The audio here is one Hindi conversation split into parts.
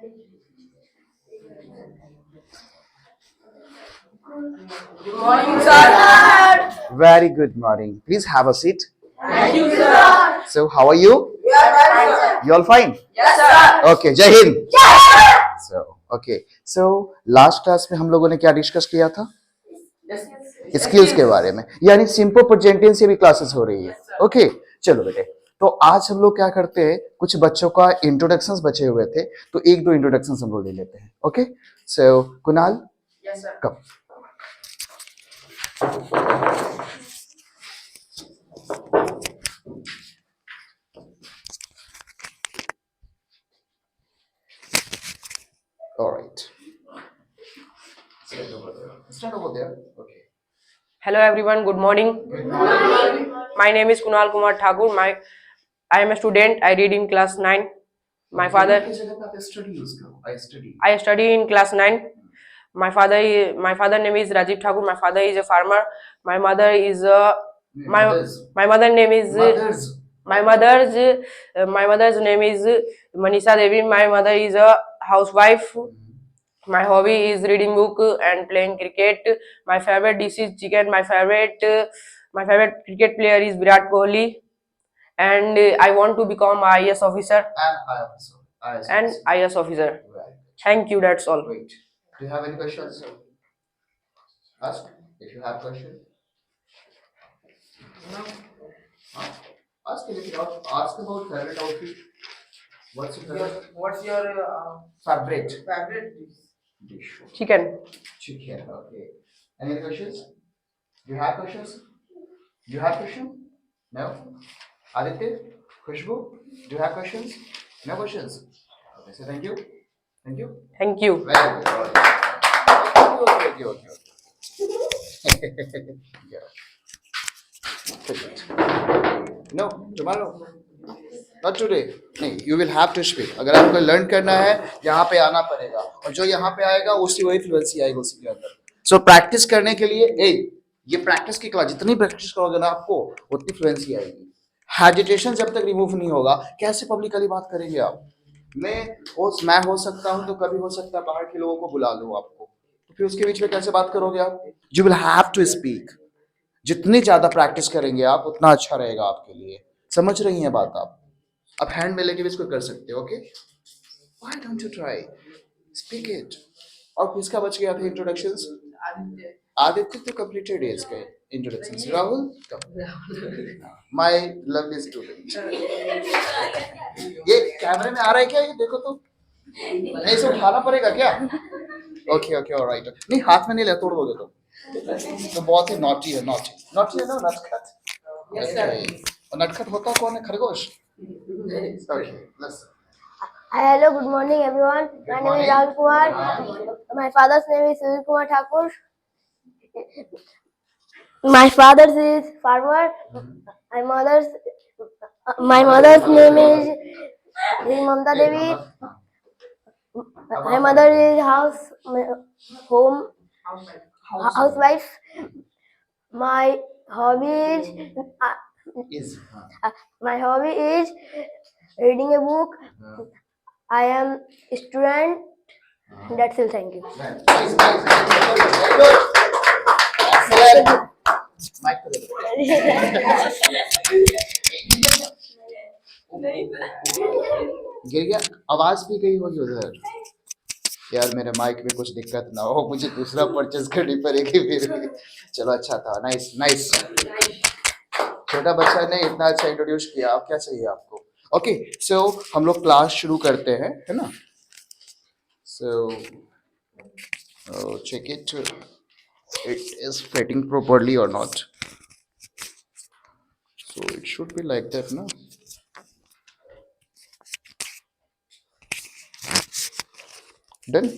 Good morning, sir. Very good morning. Please have a seat. Thank you, sir. So, how are you? We are fine, sir. You all fine? Yes, sir. Okay, Jai Hind. So, okay. So, last class में हम लोगों ने क्या डिस्कस किया था? स्किल्स के बारे में, यानी सिंपल प्रेजेंटेशन से भी क्लासेस हो रही है. ओके, चलो बेटे. तो आज हम लोग क्या करते हैं, कुछ बच्चों का इंट्रोडक्शंस बचे हुए थे, तो एक दो इंट्रोडक्शंस हम लोग ले लेते हैं. Okay, so Kunal, Yes, sir. Come. All right. Stand over there. Okay. Hello everyone, good morning. Good morning. My name is Kunal Kumar Thakur. I am a student. I read in class 9. My father I study in class 9. My father name is Rajiv Thakur. My father is a farmer. My mother is my mother name is my mother's name is Manisha Devi. My mother is a housewife. My hobby is reading book and playing cricket. My favorite dish is chicken. My favorite cricket player is Virat Kohli, and I want to become IAS officer. And IAS officer. Right. Thank you. That's all. Great. Do you have any questions? Ask if you have question. No. Ask anything else. Ask about favorite outfit. What's your favorite? What's your Favorite favorite dish? Chicken. Chicken. Okay. Any other questions? Do you have questions? Do you have question? No. Aditya, Khushbu, do you have questions? No questions. Okay. So thank you. Thank you. Thank you. Very good. Okay. Yeah. Take it. No, tomorrow. Not today. नहीं, you will have to speak. अगर आपको लर्न करना है, यहाँ पे आना पड़ेगा. और जो यहाँ पे आएगा, उसकी वही फ्लुएंसी आएगी उसी के अंदर. So प्रैक्टिस करने के लिए, ये प्रैक्टिस की क्लास, जितनी प्रैक्टिस करोगे ना आपको, उतनी फ्लुएंसी आएगी. हेजिटेशन जब तक रिमूव नहीं होगा, कैसे पब्लिकली बात करेंगे आप? मैं हो सकता हूँ तो कभी हो सकता है बाहर के लोगों को बुला लूँ आपको, तो फिर उसके बीच में कैसे बात करोगे आप? You will have to speak. जितनी ज्यादा प्रैक्टिस करेंगे आप, उतना अच्छा रहेगा आपके लिए. समझ रही हैं बात आप? आप हैंड में लेके भी इसको कर सकते हो. Okay, why don't you try, speak it. और किसका बच गया था इंट्रोडक्शंस? आदित्य तो कंप्लीटेड है इसके introductions. Rahul, my lovely student. ये कैमरे में आ रहा है क्या? ये देखो तो. नहीं, इसे उठाना पड़ेगा क्या? Okay alright. नहीं, हाथ में नहीं ले, तोड़ दोगे तो बहुत ही नॉटी है ना, नटखट. और नटखट होता कौन है? खरगोश. Okay, let's. Hello, good morning everyone. My name is Rahul Kumar. My father's name is Sujit Kumar Thakur. My father's is farmer. My mother's name is Mamta Devi. My mother is housewife. My hobby is reading a book. I am a student. That's all. Thank you. Nice. Very good. Excellent. Mic to the गिर गया, आवाज भी गई होगी उधर. यार मेरे माइक में कुछ दिक्कत ना हो, मुझे दूसरा परचेज करनी पड़ेगी फिर. चलो, अच्छा था. नाइस. छोटा बच्चा ने इतना अच्छा इंट्रोड्यूस किया. अब क्या चाहिए आपको? ओके, सो हम लोग क्लास शुरू करते हैं, है ना? सो check it is fitting properly or not. So it should be like that, no? Done?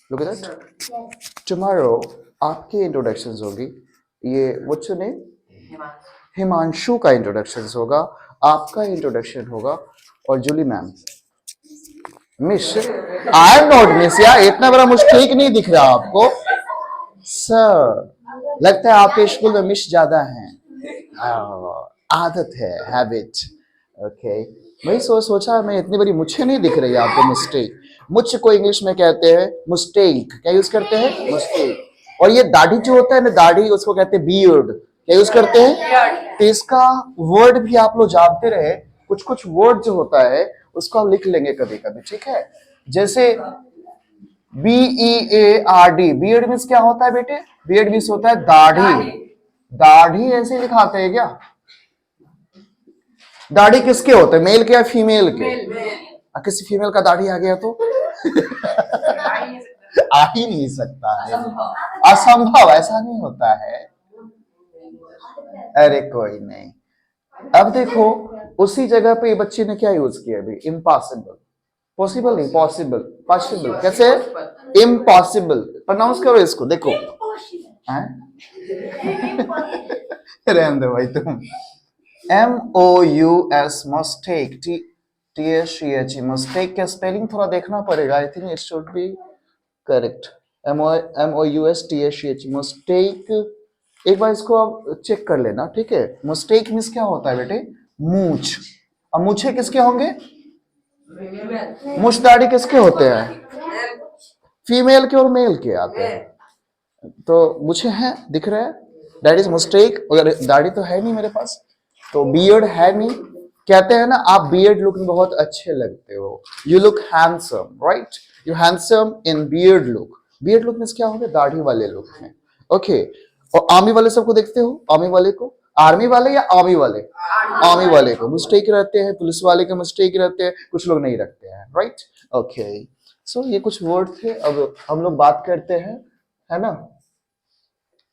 Look at that. Yes. Tomorrow आपकी इंट्रोडक्शंस होगी. ये what's your name? हिमांशु का इंट्रोडक्शंस होगा, आपका इंट्रोडक्शन होगा, और Julie ma'am. Miss, I am not miss. यार इतना बड़ा मुझे ठीक नहीं दिख रहा आपको सर? लगता है आपके स्कूल में मिस ज्यादा हैं. आदत है, हैबिट. ओके, वही सोचा मैं, इतनी बड़ी मुझे नहीं दिख रही आपको मिस्टेक. मुझ को इंग्लिश में कहते हैं मिस्टेक। क्या यूज करते हैं? मिस्टेक। और ये दाढ़ी जो होता है ना, दाढ़ी, उसको कहते हैं बियर्ड। क्या यूज करते हैं? तो इसका वर्ड भी आप लोग जानते रहे, कुछ कुछ वर्ड जो होता है उसको आप लिख लेंगे कभी कभी, ठीक है? जैसे BEARD, बियर्ड मीन्स क्या होता है बेटे? बियर्ड मीन्स होता है दाढ़ी। दाढ़ी ऐसे लिखाते हैं क्या? दाढ़ी किसके होते हैं, मेल के या फीमेल के? किसी फीमेल का दाढ़ी आ गया तो आ ही नहीं सकता है, असंभव, ऐसा नहीं होता है। अरे कोई नहीं। अब देखो उसी जगह पे बच्चे ने क्या यूज किया अभी? इम्पॉसिबल। पॉसिबल नहीं, पॉसिबल। पॉसिबल कैसे? इम्पॉसिबल। प्रोनाउंस करो इसको, देखो। रहने दो भाई तुम। MOUS, मिस्टेक, THEH, मिस्टेक का स्पेलिंग थोड़ा देखना पड़ेगा। I think it should be correct. MOUS THEH, mistake. एक बार इसको आप चेक कर लेना, ठीक है? मिस्टेक मीन्स क्या होता है बेटे? मूछ। अब मूछे किसके होंगे? मूछ दाढ़ी किसके होते हैं? फीमेल के और मेल के आते हैं। तो मुझे है, दिख रहा है? That is mistake. अगर दाढ़ी तो है नहीं मेरे पास, तो बियर्ड है नहीं। कहते हैं ना, आप बियर्ड लुक में बहुत अच्छे लगते हो, you look handsome, right? You handsome in beard look. Beard look means क्या होगा? दाढ़ी वाले लुक में, ओके। और आर्मी वाले सबको देखते हो, आर्मी वाले को, आर्मी वाले या आर्मी वाले? आर्मी वाले को मिस्टेक रहते हैं, पुलिस वाले के मिस्टेक रहते हैं, कुछ लोग नहीं रखते हैं, राइट? ओके, सो ये कुछ वर्ड थे। अब हम लोग बात करते हैं, है ना?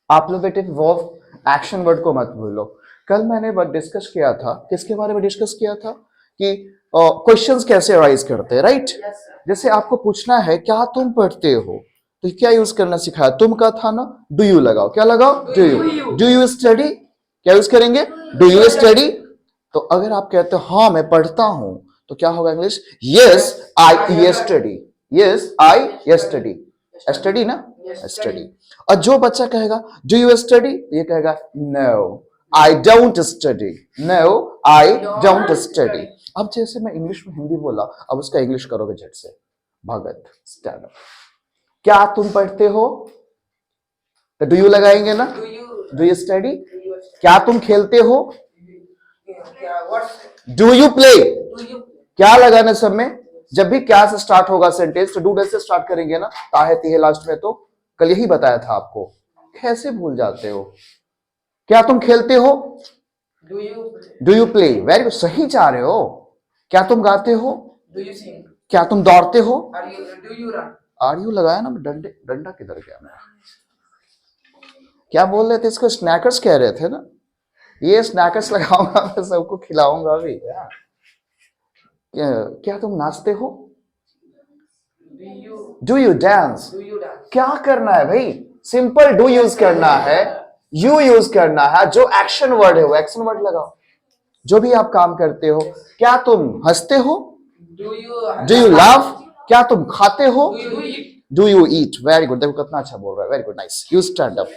आप लोग बेटे वर्ब एक्शन वर्ड को मत भूलो। कल मैंने डिस्कस किया था, किसके बारे में डिस्कस किया था? कि क्वेश्चंस कैसे अराइज करते हैं, राइट? जैसे आपको पूछना है क्या तुम पढ़ते हो, तो क्या यूज करना सिखाया? तुम का था ना, डू यू लगाओ। क्या लगाओ? Do you. Do you study? क्या यूज करेंगे? Do you study. तो अगर आप कहते हो हाँ मैं पढ़ता हूं, तो क्या होगा English? Yes I study. Yes I study. Study ना, स्टडी। और जो बच्चा कहेगा डू यू स्टडी, ये कहेगा no I don't study. No I don't study. अब जैसे मैं इंग्लिश में हिंदी बोला, अब उसका इंग्लिश करोगे झट से। भगत, स्टैंड अप। क्या तुम पढ़ते हो? तो डू यू लगाएंगे ना। Do you study? क्या तुम खेलते हो? Do you play? क्या लगाना सब में? जब भी क्या से स्टार्ट होगा सेंटेंस, तो डू डज से स्टार्ट करेंगे ना, ताहे तीहे लास्ट में। तो कल यही बताया था आपको, कैसे भूल जाते हो? क्या तुम खेलते हो? Do you play? Very good, सही जा रहे हो। क्या तुम गाते हो? क्या तुम दौड़ते हो? आर यू लगाया ना, डंडा किधर गया मेरा? क्या बोल रहे थे इसको? स्नैकर्स कह रहे थे ना। ये स्नैकर्स लगाऊंगा मैं, सबको खिलाऊंगा भी यार। क्या तुम नाचते हो? Do you dance? क्या करना है भाई? सिंपल डू यूज करना है, यू यूज करना है। जो एक्शन वर्ड है वो एक्शन वर्ड लगाओ। जो भी आप काम करते हो, क्या तुम हंसते हो? Do you laugh? क्या तुम खाते हो? Do you eat? Very good, देखो कितना अच्छा बोल रहा है, very good, nice. You stand up.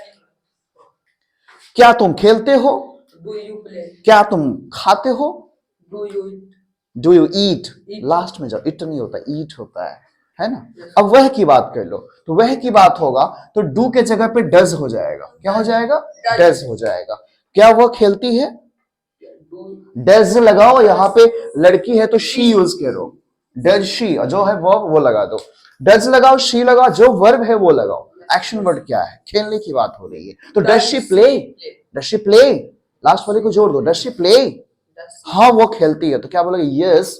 क्या तुम खेलते हो? क्या तुम खाते हो? Do you eat? लास्ट में जब इट नहीं होता, ईट होता है ना? अब वह की बात कर लो, तो वह की बात होगा तो डू के जगह पे डज हो जाएगा। क्या हो जाएगा? डज हो जाएगा। क्या वह खेलती है? डज लगाओ। यहाँ पे लड़की है तो शी यूज करो, डज शी। जो है वो लगा दो। डज लगाओ, शी लगाओ, जो वर्ब है वो लगाओ। एक्शन वर्ड क्या है? खेलने की बात हो रही है, तो does she play? Does she play? Last वाले को जोड़ दो, डज शी प्ले? हाँ वो खेलती है, तो क्या बोलोगे? Yes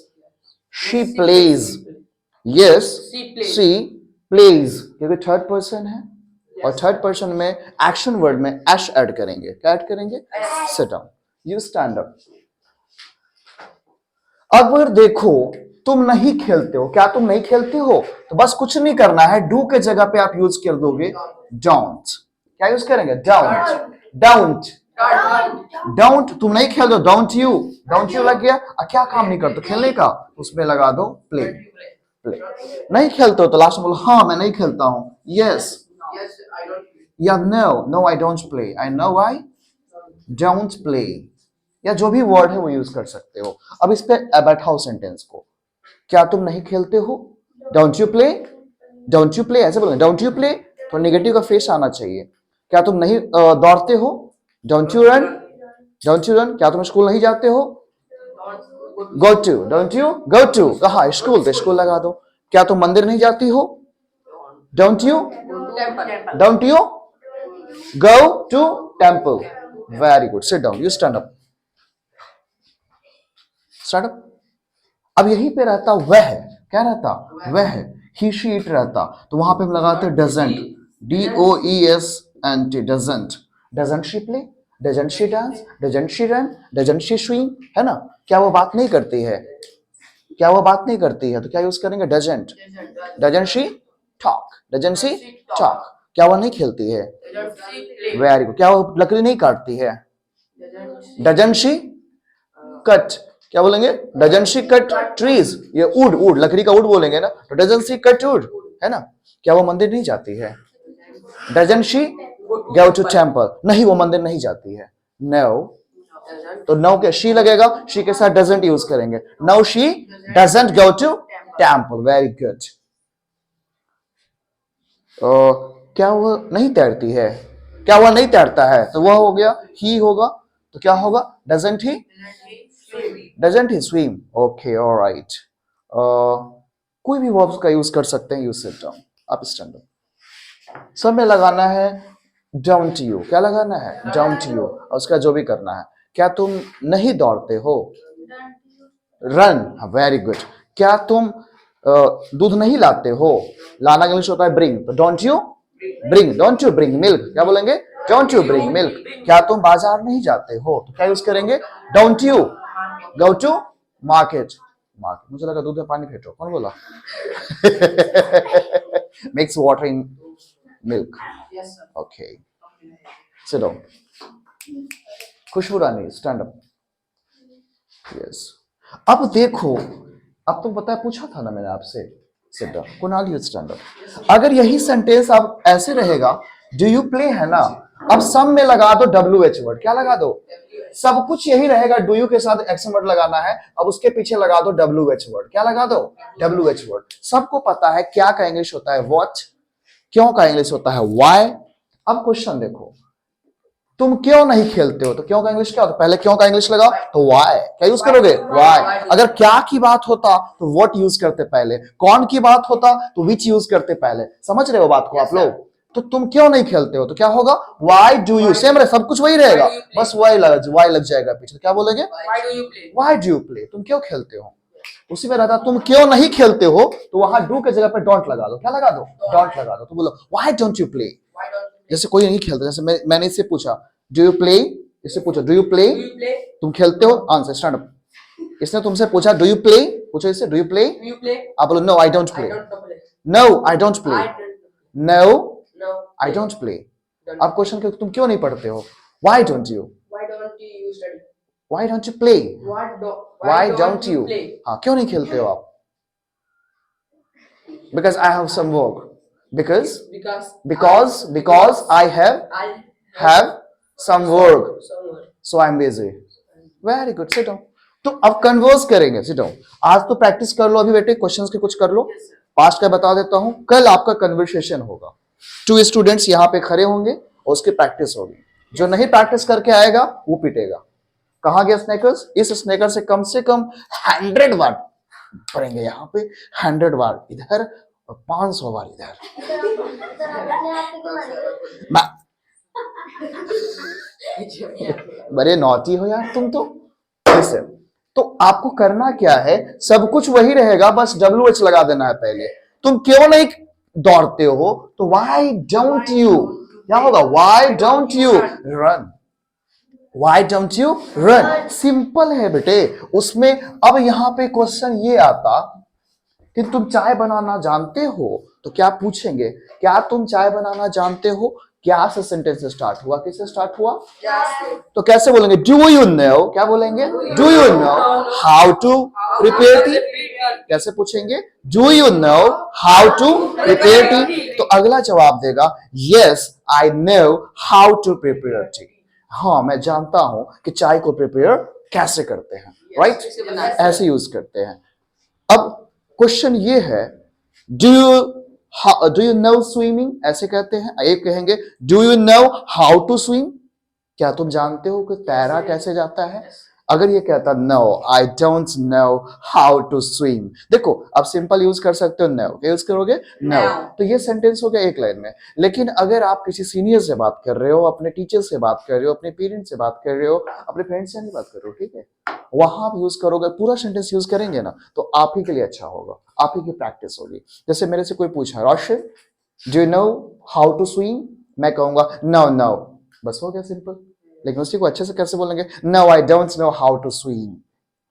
she plays. Yes she plays, क्योंकि थर्ड पर्सन है, और थर्ड पर्सन में एक्शन वर्ड में एश ऐड करेंगे। क्या ऐड करेंगे? Seat down, you stand up. अगर देखो तुम नहीं खेलते हो, क्या तुम नहीं खेलते हो, तो बस कुछ नहीं करना है, डू के जगह पे आप यूज कर दोगे डोंट। क्या यूज करेंगे? डोंट। Don't, don't. तुम नहीं खेल दो, डोंट यू। डोंट यू लग गया। क्या काम नहीं करते खेलने का, उसमें लगा दो प्ले। प्ले। नहीं खेलते हो तो लास्ट में बोलो हाँ मैं नहीं खेलता हूं। यस या no, no I don't play. I no I don't play. या जो भी वर्ड है वो यूज कर सकते हो। अब इस पे बैठाओ सेंटेंस को। क्या तुम नहीं खेलते हो? Don't you play, don't you play ऐसे बोलेंगे, डोंट यू प्ले, तो नेगेटिव का फेस आना चाहिए। क्या तुम नहीं दौड़ते हो? Don't you run, don't you run. क्या तुम स्कूल नहीं जाते हो? Go to, don't you go to. कहा स्कूल, तो स्कूल लगा दो। क्या तुम मंदिर नहीं जाती हो? Don't you, don't you go to temple. Very good, sit down, you stand up, stand up. अब यहीं पे रहता वह, क्या रहता? वह, ही शी इट रहता, तो वहां पे हम लगाते doesn't, DOESNT, doesn't. Doesn't she play, doesn't she dance, doesn't she run, doesn't she swim, है ना? क्या वो बात नहीं करती है? क्या वो बात नहीं करती है? तो क्या यूज करेंगे? Doesn't. Doesn't she talk, doesn't she talk. क्या वो नहीं खेलती है? Very good. क्या वो लकड़ी नहीं काटती है? डजंट शी कट, क्या बोलेंगे? Doesn't she cut trees. ये वुड, वुड लकड़ी का वुड बोलेंगे ना, तो डजंट शी कट वुड, है ना? क्या वो मंदिर नहीं जाती है? Doesn't she go to temple, नहीं वो मंदिर नहीं जाती है। नो, तो नो के शी लगेगा, शी के साथ डजंट यूज करेंगे। No she doesn't go to temple. Very good. क्या वो नहीं तैरती है? क्या वह नहीं तैरता है? तो वह हो गया ही होगा, तो क्या होगा? Doesn't he, doesn't he swim. Okay, alright. कोई भी वर्ब्स का यूज कर सकते हैं। यूज सिट डाउन, आप स्टैंड अप। सब में लगाना है डोंट यू। क्या लगाना है? Don't you. और उसका जो भी करना है। क्या तुम नहीं दौड़ते हो? Run, very good. क्या तुम दूध नहीं लाते हो? लाना इंग्लिश होता है ब्रिंग, तो don't you bring, don't you bring milk. क्या बोलेंगे? Don't you bring milk. क्या तुम बाजार नहीं जाते हो? तो क्या यूज करेंगे? Don't you go to market. Market, मुझे लगा दूध में पानी फेंटो, कौन बोला? Mix water in milk. Okay, sit down. Khushboo Rani, stand up. Yes. अब देखो, अब तो पता है, पूछा था ना मैंने आपसे। Sit down, Kunal you stand up. अगर यही सेंटेंस अब ऐसे रहेगा, डू यू प्ले है ना, अब सब में लगा दो WH वर्ड। क्या लगा दो? सब कुछ यही रहेगा, डू यू के साथ एक्शन वर्ड लगाना है, अब उसके पीछे लगा दो WH वर्ड। क्या लगा दो? WH word. सबको पता है क्या का इंग्लिश होता है व्हाट, क्यों का इंग्लिश होता है व्हाई। अब क्वेश्चन देखो, तुम क्यों नहीं खेलते हो? तो क्यों का इंग्लिश क्या होता है? पहले क्यों का इंग्लिश लगाओ, तो व्हाई। क्या यूज करोगे? व्हाई। अगर क्या की बात होता तो व्हाट यूज करते पहले, कौन की बात होता तो विच यूज करते पहले। समझ रहे हो बात को आप लोग? तो तुम क्यों नहीं खेलते हो तो क्या होगा? Why do you. सेम रहे, सब कुछ वही रहेगा, बस व्हाई लग जाएगा पीछे। क्या बोलेंगे? व्हाई डू यू प्ले, तुम क्यों खेलते हो। उसी में रहता तुम क्यों नहीं खेलते हो, तो वहां डू के जगह पे डोंट लगा दो। क्या लगा दो? डोंट लगा दो। तो बोलो व्हाई डोंट यू प्ले। जैसे कोई नहीं खेलता, जैसे मैंने इससे पूछा डू यू प्ले, इससे पूछो डू यू प्ले, तुम खेलते हो, आंसर स्टैंड अप। इसने तुमसे पूछा डू यू प्ले, पूछो इससे डू यू प्ले, आप बोलो no I don't play, no I don't play, no I don't play. अब क्वेश्चन के तुम क्यों नहीं पढ़ते हो? Why don't you, why don't you play, why don't you, हाँ क्यों नहीं खेलते हो आप? Because I have some work, because I have some work, so I'm busy. Very good, sit down. तो अब कन्वर्स करेंगे, sit down. आज तो प्रैक्टिस कर लो, अभी बेटे क्वेश्चंस के कुछ कर लो। पास्ट का बता देता हूं, कल आपका कन्वर्सेशन होगा, 2 स्टूडेंट्स यहाँ पे खड़े होंगे और उसकी प्रैक्टिस होगी। जो नहीं प्रैक्टिस करके आएगा वो पिटेगा। कहाँ गया स्नेकर्स? इस स्नेकर से कम 100 बार पढ़ेंगे, यहाँ पे 100 बार इधर और 500 बार इधर। बड़े नॉटी हो यार तुम तो। तो आपको करना क्या है, सब कुछ वही रहेगा, बस WH लगा देना है पहले। तुम क्यों नहीं दौड़ते हो, तो व्हाई डोंट यू, क्या होगा? Why don't you run, why don't you run. Simple है बेटे। उसमें अब यहां पे क्वेश्चन ये आता कि तुम चाय बनाना जानते हो, तो क्या पूछेंगे? क्या तुम चाय बनाना जानते हो? क्या से सेंटेंस स्टार्ट हुआ, किससे स्टार्ट हुआ? तो कैसे बोलेंगे? डू यू नो, क्या बोलेंगे? Do you know how to prepare tea, कैसे पूछेंगे? Do you know how to prepare tea. तो अगला जवाब देगा yes I know how to prepare tea. हाँ मैं जानता हूं कि चाय को प्रिपेयर कैसे करते हैं, राइट? ऐसे यूज करते हैं। अब क्वेश्चन ये है डू यू नो स्विमिंग, ऐसे कहते हैं। एक कहेंगे do you know how to swim, क्या तुम जानते हो कि तैरा कैसे जाता है। अगर ये कहता no I don't know how to swim, देखो आप सिंपल यूज कर सकते हो नो, क्या यूज करोगे नो, तो ये सेंटेंस हो गया एक लाइन में। लेकिन अगर आप किसी सीनियर से बात कर रहे हो, अपने टीचर से बात कर रहे हो, अपने पेरेंट्स से बात कर रहे हो, अपने फ्रेंड से नहीं बात कर रहे हो, ठीक है, वहां आप यूज करोगे, पूरा सेंटेंस यूज करेंगे ना, तो आप ही के लिए अच्छा होगा, आप ही की प्रैक्टिस होगी। जैसे मेरे से कोई पूछा Roshan do you know how to swim, मैं कहूंगा नो नो, बस हो गया सिंपल। लेकिन उसी को अच्छे से कैसे बोलेंगे, no I don't know how to swim,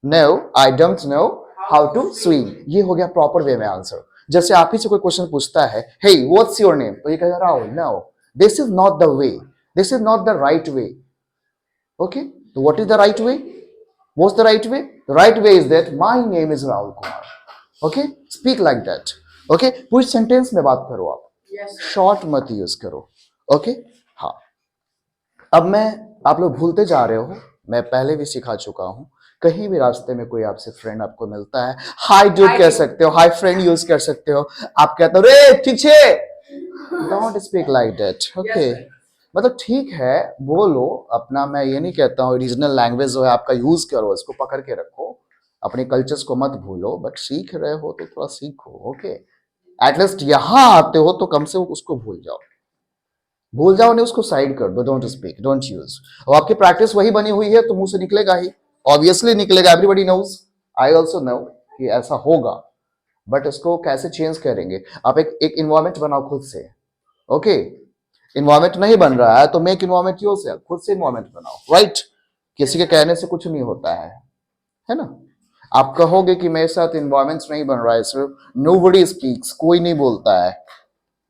no I don't know how to swim, ये हो गया प्रॉपर वे में आंसर। जैसे आप ही से कोई क्वेश्चन पूछता है हे व्हाट्स योर नेम, तो ये कह रहा हो no this is not the way, this is not the right way, okay, तो what is the right way, what's the right way, the right way is that my name is Rahul Kumar, okay, speak like that, okay, पूरी सेंटेंस में बात करो आप, शॉर्ट मत यूज करो, ओके। हाँ, अब मैं, आप लोग भूलते जा रहे हो, मैं पहले भी सिखा चुका हूं, कहीं भी रास्ते में कोई आपसे फ्रेंड आपको मिलता है, हाय डूड कह सकते हो, हाय फ्रेंड यूज कर सकते हो, आप कहते हो रे ठीक छे, don't speak like that, okay, मतलब ठीक है बोलो अपना, मैं ये नहीं कहता हूँ रीजनल लैंग्वेज जो है आपका यूज करो, इसको पकड़ के रखो, अपने कल्चर्स को मत भूलो, बट सीख रहे हो तो थोड़ा सीखो, ओके, एटलीस्ट यहां आते हो तो कम से कम उसको भूल जाओ, भूल जाओ नहीं, उसको साइड कर दो, डोंट स्पीक, डोंट यूज। और आपकी प्रैक्टिस वही बनी हुई है तो मुंह से निकलेगा ही, ऑब्वियसली निकलेगा, everybody knows, I also know कि ऐसा होगा, बट इसको कैसे चेंज करेंगे, आप एक इन्वायरमेंट बनाओ खुद से, ओके, इन्वायरमेंट नहीं बन रहा है तो मेक इन्वायरमेंट योरसेल्फ, खुद से इन्वायरमेंट बनाओ, राइट, किसी के कहने से कुछ नहीं होता है ना। आप कहोगे कि मेरे साथ इन्वायरमेंट नहीं बन रहा है सिर्फ, नोबडी स्पीक्स, कोई नहीं बोलता है,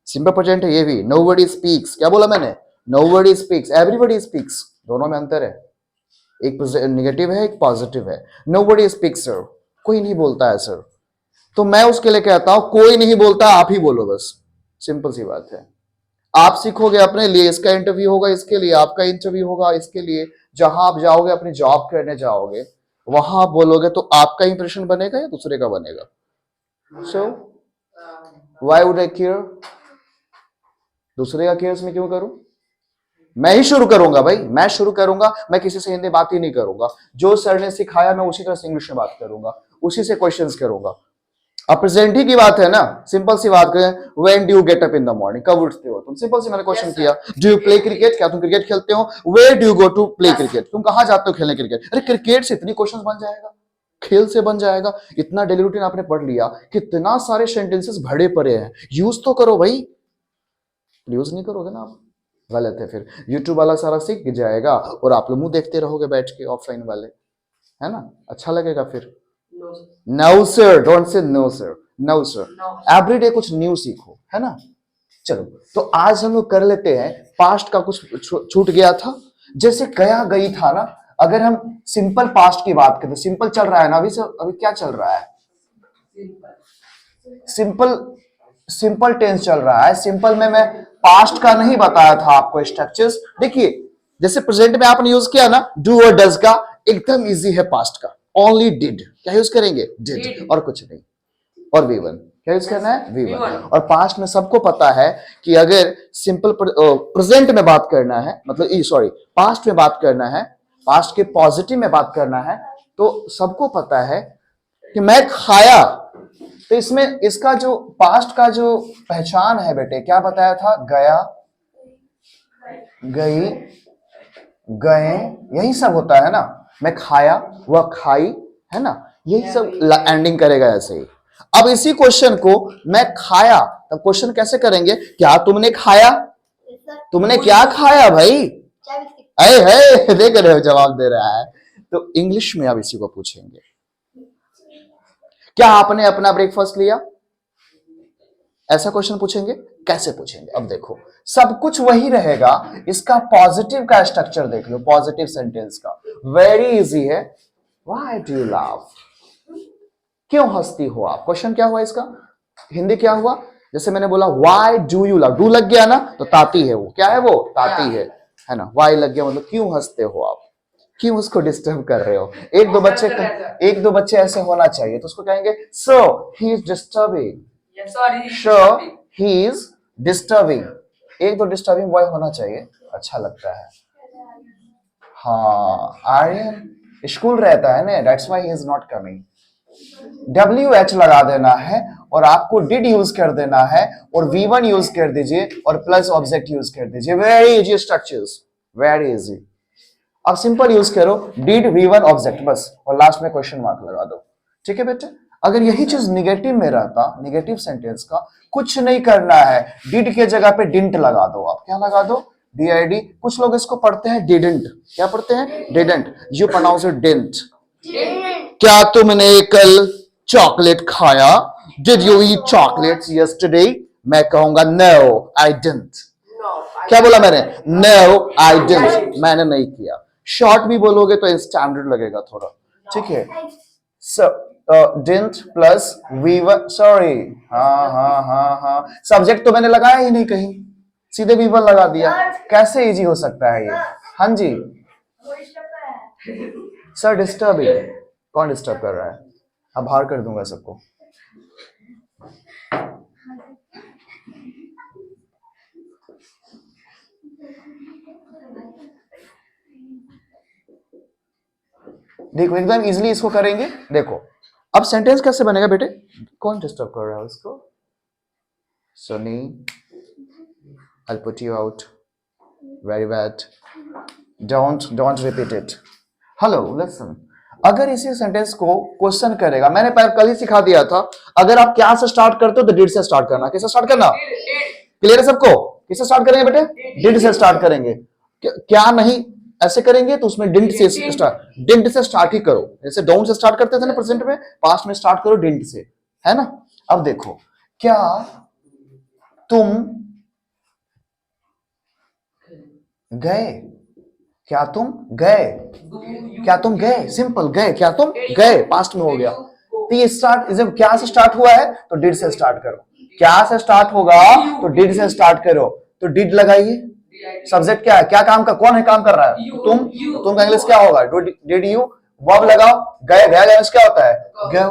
सिंपल प्रेजेंट है ये भी, नोबडी स्पीक्स, क्या बोला मैंने, नोबडी स्पीक्स, एवरीबडी स्पीक्स, दोनों में अंतर है, एक नेगेटिव है एक पॉजिटिव है, नोबडी स्पीक्स सर, कोई नहीं बोलता है सर, तो मैं उसके लिए कहता हूं कोई नहीं बोलता, आप ही बोलो बस, सिंपल सी बात है। आप सीखोगे अपने लिए, इसका इंटरव्यू होगा इसके लिए, आपका इंटरव्यू होगा इसके लिए, जहां आप जाओगे अपनी जॉब करने जाओगे, वहां आप बोलोगे तो आपका इंप्रेशन बनेगा या दूसरे का बनेगा, so why would I care, दूसरे का केयर्स में क्यों करूं, मैं ही शुरू करूंगा भाई, मैं शुरू करूंगा, मैं किसी से हिंदी बात ही नहीं करूंगा, जो सर ने सिखाया मैं उसी तरह से इंग्लिश में बात करूंगा, उसी से क्वेश्चंस करूंगा। अब प्रेजेंट ही की बात है ना, सिंपल सी बात करें, when do you get up in the morning, कब उठते हो तुम, सिंपल सी मैंने क्वेश्चन किया, डू यू प्ले क्रिकेट, क्या तुम क्रिकेट खेलते हो, where do you go to play cricket, तुम कहां जाते हो खेलने क्रिकेट, अरे क्रिकेट से इतनी क्वेश्चंस बन जाएगा, खेल से बन जाएगा, इतना डेली रूटीन आपने पढ़ लिया, कितना सारे सेंटेंसेस भरे पड़े हैं, यूज तो करो भाई, यूज नहीं करोगे ना आप, गलत है, फिर यूट्यूब वाला सारा सीख जाएगा और आप लोग मुंह देखते रहोगे बैठ के, ऑफलाइन वाले, है ना, अच्छा लगेगा फिर, no sir, don't say no sir, no sir, everyday कुछ न्यू सीखो, है ना। चलो तो आज हम लोग कर लेते हैं, पास्ट का कुछ छूट गया था, जैसे गया गई था ना, अगर हम सिंपल पास्ट की बात करें, सिंपल चल रहा है ना अभी से, अभी क्या चल रहा है, सिंपल टेंस चल रहा है, सिंपल में मैं पास्ट का नहीं बताया था आपको स्ट्रक्चर्स, देखिए जैसे प्रेजेंट में आपने यूज किया ना डू और डज का, एकदम इजी है पास्ट का, ओनली डिड, क्या यूज करेंगे डिड और कुछ नहीं, और V1 क्या यूज करना है V1, और पास्ट में सबको पता है कि अगर सिंपल प्रेजेंट में बात करना है, मतलब सॉरी पास्ट में बात करना है, पास्ट के पॉजिटिव में बात करना है, तो सबको पता है कि मैं खाया, तो इसमें इसका जो पास्ट का जो पहचान है बेटे, क्या बताया था, गया, गई, गए, यही सब होता है ना, मैं खाया, वह खाई, है ना, यही सब एंडिंग करेगा ऐसे ही। अब इसी क्वेश्चन को मैं खाया, तब क्वेश्चन कैसे करेंगे, क्या तुमने खाया, तुमने क्या खाया भाई, अरे है देख रहे हो जवाब दे रहा है, तो इंग्लिश में अब इसी को पूछेंगे, क्या आपने अपना ब्रेकफास्ट लिया, ऐसा क्वेश्चन पूछेंगे, कैसे पूछेंगे, अब देखो सब कुछ वही रहेगा, इसका पॉजिटिव का स्ट्रक्चर देख लो, पॉजिटिव सेंटेंस का वेरी इजी है, व्हाई डू यू लाफ, क्यों हंसती हो आप, क्वेश्चन क्या हुआ इसका, हिंदी क्या हुआ, जैसे मैंने बोला why do you laugh, do लग गया ना तो ताती है वो, क्या है वो, ताती है ना, व्हाई लग गया मतलब क्यों हंसते हो आप, क्यों उसको डिस्टर्ब कर रहे हो, एक दो बच्चे ऐसे होना चाहिए तो उसको कहेंगे so he is disturbing, Yes, sir. He is so disturbing. He is disturbing. एक तो डिस्टर्बिंग बॉय होना चाहिए, अच्छा लगता है। हाँ, आर्यन स्कूल रहता है ना, that's why he is not coming. WH लगा देना है और आपको डिड यूज कर देना है और V1 यूज कर दीजिए और प्लस ऑब्जेक्ट यूज कर दीजिए। Very easy structures, very easy. अब सिंपल यूज करो डिड V1 ऑब्जेक्ट बस, और लास्ट में क्वेश्चन मार्क लगा दो। ठीक है बेटे, अगर यही चीज निगेटिव में रहता, निगेटिव सेंटेंस का कुछ नहीं करना है, डिड के जगह पे डिडंट लगा दो। आप क्या लगा दो? DID। कुछ लोग इसको पढ़ते हैं डिडंट। क्या पढ़ते हैं? Didn't. You pronounce it didn't. क्या तुमने कल चॉकलेट खाया? Did you eat chocolates yesterday? मैं कहूंगा नो आई डिडंट। No. क्या बोला मैंने? नो आई डिडंट, मैंने नहीं किया। शॉर्ट भी बोलोगे तो स्टैंडर्ड लगेगा थोड़ा। ठीक है, सो डिडंट प्लस V1, सॉरी, हाँ, सब्जेक्ट तो मैंने लगाया ही नहीं कहीं, सीधे V1 लगा दिया। कैसे इजी हो सकता है ये? हाँ जी सर, डिस्टर्बिंग। कौन डिस्टर्ब कर रहा है? अब बाहर कर दूंगा सबको। देखो एकदम इजीली इसको करेंगे। देखो अब सेंटेंस कैसे बनेगा बेटे? कौन डिस्टर्ब कर रहा है उसको? Sunny, I'll put you out. Very bad. Don't repeat it. Hello, listen. अगर इसी सेंटेंस को क्वेश्चन करेगा, मैंने कल ही सिखा दिया था, अगर आप क्या से स्टार्ट करते हो तो डिड से स्टार्ट करना। किससे स्टार्ट करना? क्लियर है सबको? किससे स्टार्ट करेंगे बेटे? डिड से स्टार्ट करेंगे। क्या नहीं ऐसे करेंगे तो उसमें didn't say start, didn't say start ही करो। जैसे डोंट से स्टार्ट करते थे ना प्रेजेंट में, पास्ट में स्टार्ट करो डिडंट से, है ना? अब देखो, क्या तुम गए? क्या तुम गए? क्या तुम गए? सिंपल, गए। क्या तुम गए? पास्ट में हो गया। तो ये स्टार्ट, जब क्या से स्टार्ट हुआ है तो डिड से स्टार्ट करो। क्या से स्टार्ट होगा तो डिड से स्टार्ट करो। तो डिड लगाइए। सब्जेक्ट क्या है? क्या काम का, कौन है काम कर रहा है? तुम का इंग्लिश क्या होगा? Did you. वर्ब लगाओ। गए, गया इंग्लिश क्या होता है?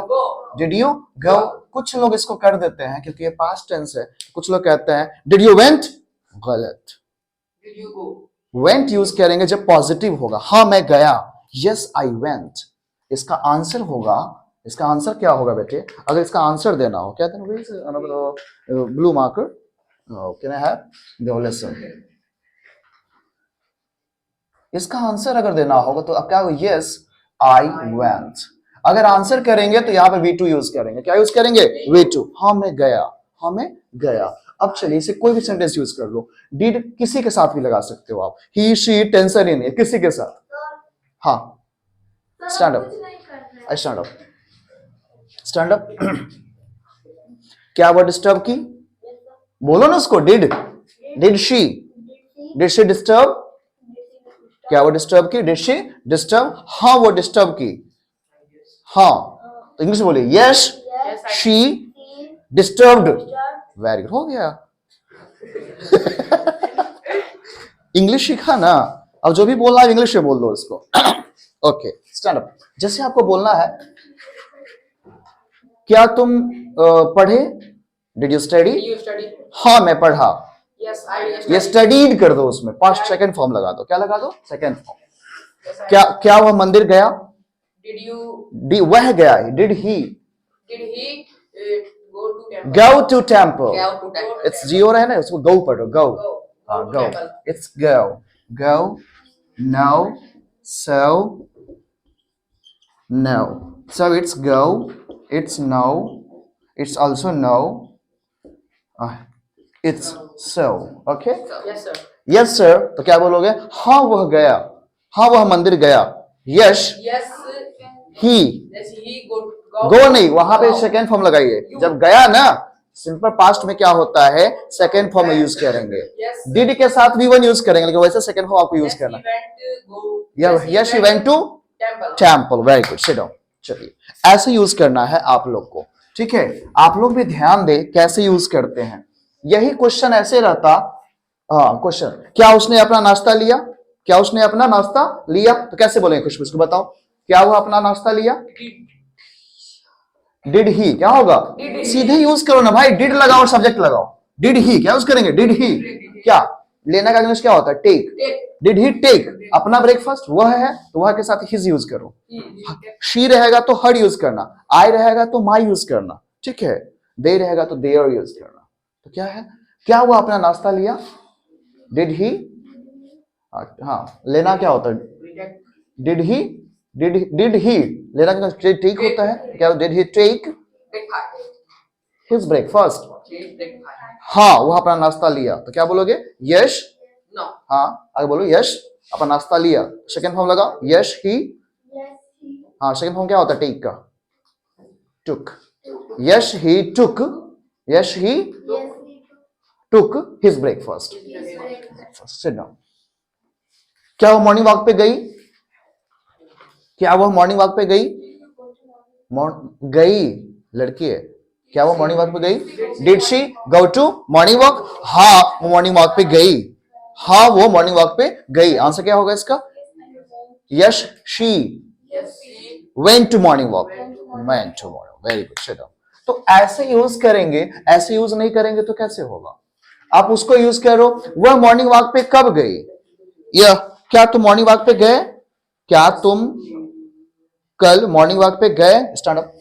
गो। Did you go. कुछ लोग इसको कर देते हैं क्योंकि ये पास्ट टेंस है, कुछ लोग कहते हैं डिड यू वेंट। गलत। Did you go? Went use करेंगे जब पॉजिटिव होगा। हाँ मैं गया, यस आई वेंट। इसका आंसर होगा, इसका आंसर क्या होगा बेटे? अगर इसका आंसर देना हो, क्या देना? Blue marker, can I have the lesson? इसका आंसर अगर देना होगा तो अब क्या होगा? Yes I went. अगर आंसर करेंगे तो यहाँ पे V2 यूज करेंगे। क्या यूज करेंगे? V2। हाँ मैं गया, हाँ मैं गया। अब चलिए इसे कोई भी सेंटेंस यूज कर लो। डिड किसी के साथ भी लगा सकते हो आप, ही शी टेंशन ही नहीं, किसी के साथ। हाँ, stand up, stand up, stand up. क्या वर्ड डिस्टर्ब की? बोलो ना उसको। Did she disturb? क्या वो डिस्टर्ब की? Did she disturb? हाँ वो डिस्टर्ब की। हाँ तो इंग्लिश बोलिए, yes she disturbed. Very good, हो गया। इंग्लिश सीखा ना, अब जो भी बोलना है इंग्लिश में बोल दो इसको। Okay, stand up. जैसे आपको बोलना है, क्या तुम पढ़े? Did you study? Did you study? हाँ मैं पढ़ा। Yes, I ये studied. स्टडीड कर दो, उसमें पास्ट सेकंड फॉर्म लगा दो। क्या लगा दो? Second form. Yes, I क्या वह मंदिर गया? Did you? वह गया। Did he Did he go to temple? go to temple? Go to temple. It's जियो रहे ना, उसको गो पढ़ो। Go, Go. हाँ to go. temple. It's go, no, so, no. So it's go, it's no, it's also no, it's so. Okay, Yes, sir. Yes sir. तो क्या बोलोगे? हाँ वह गया, हाँ वह मंदिर गया। Yes Yes, he. yes, he go. गो नहीं, वहां पे Go. सेकेंड फॉर्म लगाइए। जब गया ना, सिंपल पास्ट में क्या होता है? सेकेंड फॉर्म में यूज करेंगे। Yes. डिड के साथ V1 यूज करेंगे, लेकिन वैसे सेकेंड फॉर्म आपको यूज Yes, करना। he went go. Yes he went to temple. Temple. Very good, sit down. चलिए ऐसे यूज करना है आप लोग को, ठीक है? आप लोग भी ध्यान दे कैसे यूज करते हैं। यही क्वेश्चन ऐसे रहता। हाँ क्वेश्चन, क्या उसने अपना नाश्ता लिया? क्या उसने अपना नाश्ता लिया? तो कैसे बोलेंगे खुशबू, इसको बताओ। क्या वो अपना नाश्ता लिया? डिड ही क्या होगा, सीधे यूज करो ना भाई, डिड लगाओ और सब्जेक्ट लगाओ। डिड ही क्या यूज करेंगे, डिड ही क्या, लेना का इंग्लिश क्या होता है, टेक। डिड ही टेक अपना ब्रेकफास्ट, वह है तो वह के साथ हिज यूज करो। शी रहेगा तो हर यूज करना, आई रहेगा तो माई यूज करना, ठीक है, दे रहेगा तो देयर यूज करना। तो क्या है, क्या वो अपना नाश्ता लिया, डिड ही, हाँ लेना क्या होता है, डिड ही, डिड ही लेना का टेक होता है, क्या did he take his breakfast, हाँ वो अपना नाश्ता लिया, तो क्या बोलोगे, यश, No. हाँ आगे बोलो, यश अपना नाश्ता लिया, सेकंड फॉर्म लगा, यश ही, हाँ सेकंड फॉर्म क्या होता है टेक का, took, Yash he took, Yash he took his breakfast. Sit down. क्या वो मॉर्निंग वॉक पे गई, क्या वो मॉर्निंग वॉक पे गई, गई लड़की है, क्या वो मॉर्निंग वॉक पे गई, did she go to morning walk, हाँ वो मॉर्निंग वॉक पे गई, हाँ वो मॉर्निंग वॉक पे गई। आंसर क्या होगा इसका, Yash she went to morning walk, went to morning, very good, sit down. तो ऐसे यूज करेंगे, ऐसे यूज नहीं करेंगे तो कैसे होगा, आप उसको यूज करो, वह मॉर्निंग वॉक पे कब गई, या क्या तुम मॉर्निंग वॉक पे गए, क्या तुम कल मॉर्निंग वॉक पे गए, स्टैंड अप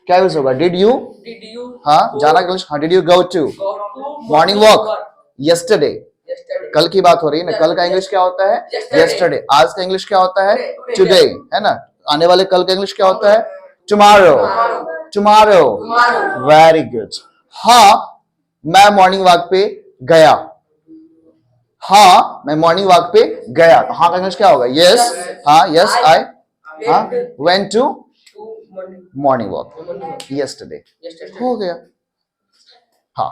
क्या यूज होगा, डिड यू, Did you हाँ जाना इंग्लिश, हाँ did you go to go to morning walk, yesterday, yesterday? कल की बात हो रही है ना, कल का इंग्लिश क्या होता है, Yesterday. यस्टरडे, आज का इंग्लिश क्या होता है, Today. टुडे, है ना, आने वाले कल का इंग्लिश क्या होता है, tomorrow, tomorrow, Tomorrow. Very good. हाँ मैं मॉर्निंग वॉक पे गया, हाँ मैं मॉर्निंग वॉक पे गया, तो हाँ का इंग्लिश क्या होगा, यस, हाँ यस आई, हाँ went to To morning. Morning walk Morning. Yesterday, Yesterday. हो गया। हाँ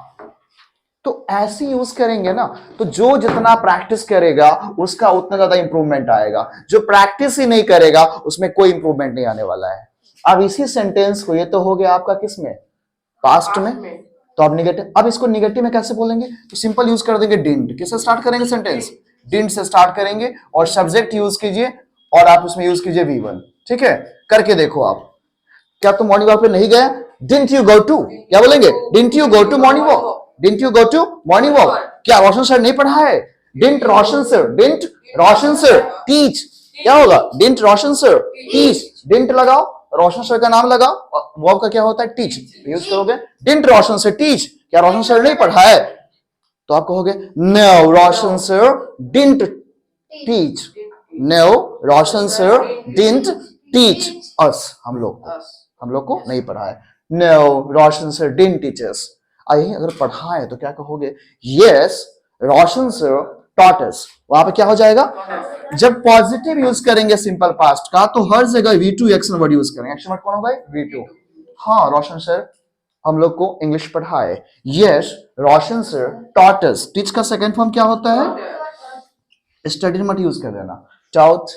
तो ऐसे यूज करेंगे ना, तो जो जितना प्रैक्टिस करेगा उसका उतना ज्यादा इंप्रूवमेंट आएगा, जो प्रैक्टिस ही नहीं करेगा उसमें कोई इंप्रूवमेंट नहीं आने वाला है। अब इसी सेंटेंस को, ये तो हो गया आपका किसमें, पास्ट में, तो अब निगेटिव, अब इसको निगेटिव में कैसे बोलेंगे, तो सिंपल यूज कर देंगे डिडंट, किससे स्टार्ट करेंगे सेंटेंस, डिडंट से स्टार्ट करेंगे और सब्जेक्ट यूज कीजिए और आप उसमें यूज कीजिए V1, ठीक है, करके देखो आप, क्या तुम मॉर्निंग वॉक पे नहीं गया, डिडंट यू गो टू, क्या बोलेंगे, didn't you go to morning walk, didn't you go to morning walk, क्या रोशन सर नहीं पढ़ा है, didn't Roshan sir, didn't Roshan sir teach, क्या होगा, didn't Roshan sir teach, didn't लगाओ, रोशन सर का नाम लगाओ, वर्ब का क्या होता है, टीच, यूज करोगे, डिडंट रोशन सर टीच, क्या रोशन सर नहीं पढ़ा है, तो आप कहोगे no Roshan sir didn't teach, no Roshan sir didn't teach us, हम लोग को नहीं पढ़ा है, no Roshan sir didn't teach us. यही अगर पढ़ा है तो क्या कहोगे, yes Roshan sir taught us, वहां पे क्या हो जाएगा, जब पॉजिटिव यूज करेंगे सिंपल पास्ट का तो हर जगह V2 एक्शन वर्ड यूज करेंगे, एक्शन वर्ड कौन होगा, V2, हाँ रोशन सर हम लोग को इंग्लिश पढ़ा है, यस रोशन सर टॉट अस, टीच का सेकंड फॉर्म क्या होता है, स्टडी मत यूज कर देना, टॉट,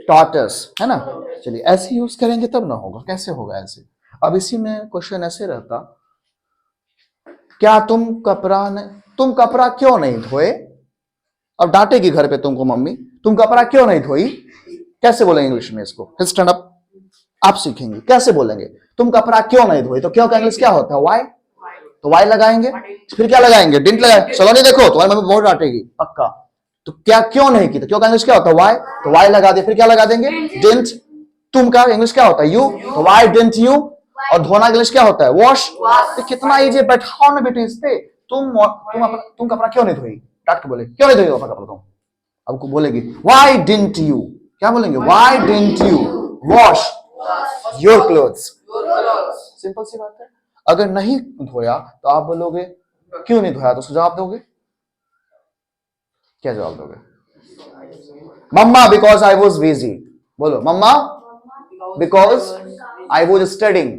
टॉट अस, है ना, चलिए ऐसे यूज करेंगे तब ना होगा, कैसे होगा ऐसे। अब इसी में क्वेश्चन ऐसे रहता, क्या तुम कपड़ा क्यों नहीं धोए, अब डांटेगी घर पे तुमको मम्मी, तुम कपड़ा क्यों नहीं धोई, कैसे बोलेंगे इंग्लिश में इसको, स्टैंड अप, आप सीखेंगे कैसे बोलेंगे, तुम कपड़ा क्यों नहीं धोई, तो क्यों का इंग्लिश क्या होता है, वाई, तो वाई लगाएंगे, फिर क्या लगाएंगे, डिडंट लगाएंगे, चलो नहीं देखो तुम्हारी मम्मी बहुत डांटेगी पक्का, तो क्या क्यों नहीं की, तो क्यों का इंग्लिश क्या होता है, वाई, तो वाई लगा दे, फिर क्या लगा देंगे, डिडंट, तुम का इंग्लिश क्या होता है, यू, तो वाई डिडंट यू, और धोना इंग्लिश क्या होता है, वॉश, तो कितना इजी, बैठाओ ना बेटे इस पे, तुम कपड़ा क्यों नहीं धोई, डांट के बोले क्यों नहीं धोई अपना कपड़ा तुम, अब को बोलेगी व्हाई डिडंट यू, क्या बोलेंगे, why didn't you wash your clothes, simple सी बात है। अगर नहीं धोया तो आप बोलोगे क्यों नहीं धोया, तो उसको जवाब दोगे, क्या जवाब दोगे, मम्मा बिकॉज आई वॉज बिजी, बोलो मम्मा बिकॉज आई वॉज स्टडिंग,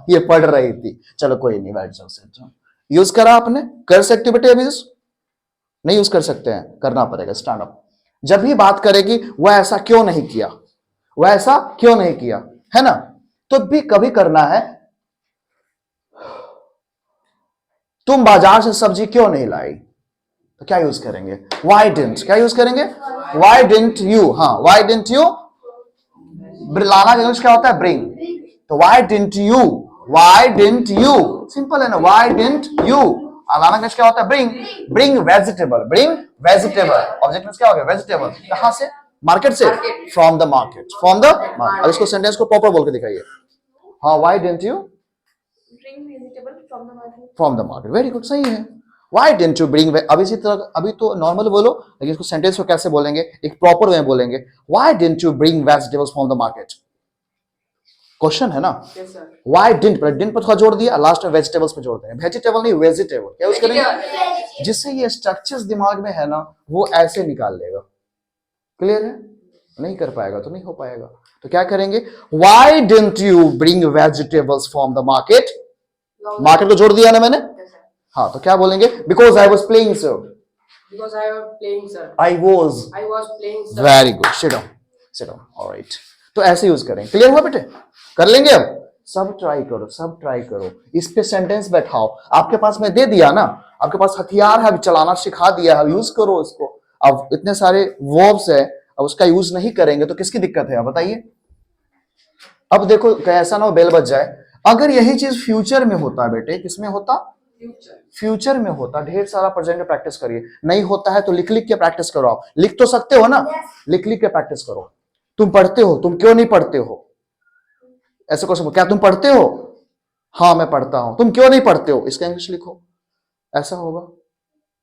ये पढ़ रही थी, चलो कोई नहीं, बैठ जाओ, यूज करा आपने, कर सकते हो बेटे, अभी नहीं यूज कर सकते हैं, करना पड़ेगा, स्टैंड अप, जब भी बात करेगी वह ऐसा क्यों नहीं किया, वह ऐसा क्यों नहीं किया, है ना, तो भी कभी करना है, तुम बाजार से सब्जी क्यों नहीं लाई, तो क्या यूज करेंगे, व्हाई डिडंट, क्या यूज करेंगे, व्हाई डिडंट यू, हाँ व्हाई डिडंट यू, लाना का इंग्लिश क्या होता है, ब्रिंग, तो why didn't you सिंपल है ना, why didn't you। Alana next क्या होता है, bring vegetable ऑब्जेक्ट में क्या हो गया, वेजिटेबल। कहां से, मार्केट से, फ्रॉम द मार्केट। अब इसको सेंटेंस को प्रॉपर बोल के दिखाइए। हाँ, why didn't you Bring vegetable from the market. From the market, very good, सही है। Why didn't you bring, अब इसी तरह अभी तो नॉर्मल बोलो, लेकिन इसको सेंटेंस को कैसे बोलेंगे, एक प्रॉपर वे में बोलेंगे। Why didn't you bring vegetables from the market? Question है ना। Yes, sir. Why didn't, पर didn't पर थोड़ा जोड़ दिया, लास्ट में वेजिटेबल्स पे जोड़ते हैं, वेजिटेबल नहीं वेजिटेबल। क्या यूज करेंगे, जिससे ये स्ट्रक्चर्स दिमाग में है ना वो ऐसे निकाल लेगा। क्लियर है, नहीं कर पाएगा तो नहीं हो पाएगा। तो क्या करेंगे, Why didn't you bring vegetables from the market? Market को जोड़ दिया ना मैंने। Yes, sir. हाँ, तो क्या बोलेंगे, Because I was playing sir, Because I was playing, sir. I was I was playing, sir. Very good, sit down, alright. तो ऐसे यूज करें। क्लियर हुआ बेटे, कर लेंगे अब। सब ट्राई करो, इस पे सेंटेंस बैठाओ। आपके पास मैं दे दिया ना, आपके पास हथियार है, अभी चलाना सिखा दिया है, यूज करो इसको। अब इतने सारे वर्ब्स है, अब उसका यूज नहीं करेंगे तो किसकी दिक्कत है, आप बताइए। अब देखो कैसा ना हो बेल बज जाए। अगर यही चीज फ्यूचर में होता है बेटे, किसमें होता, Future. फ्यूचर में होता, ढेर सारा प्रेजेंट में प्रैक्टिस करिए। नहीं होता है तो लिख के प्रैक्टिस करो। आप लिख तो सकते हो ना, लिख के प्रैक्टिस करो। तुम पढ़ते हो, तुम क्यों नहीं पढ़ते हो, ऐसे क्वेश्चन, क्या तुम पढ़ते हो, हाँ मैं पढ़ता हूं। तुम क्यों नहीं पढ़ते हो, इसका इंग्लिश लिखो, ऐसा होगा।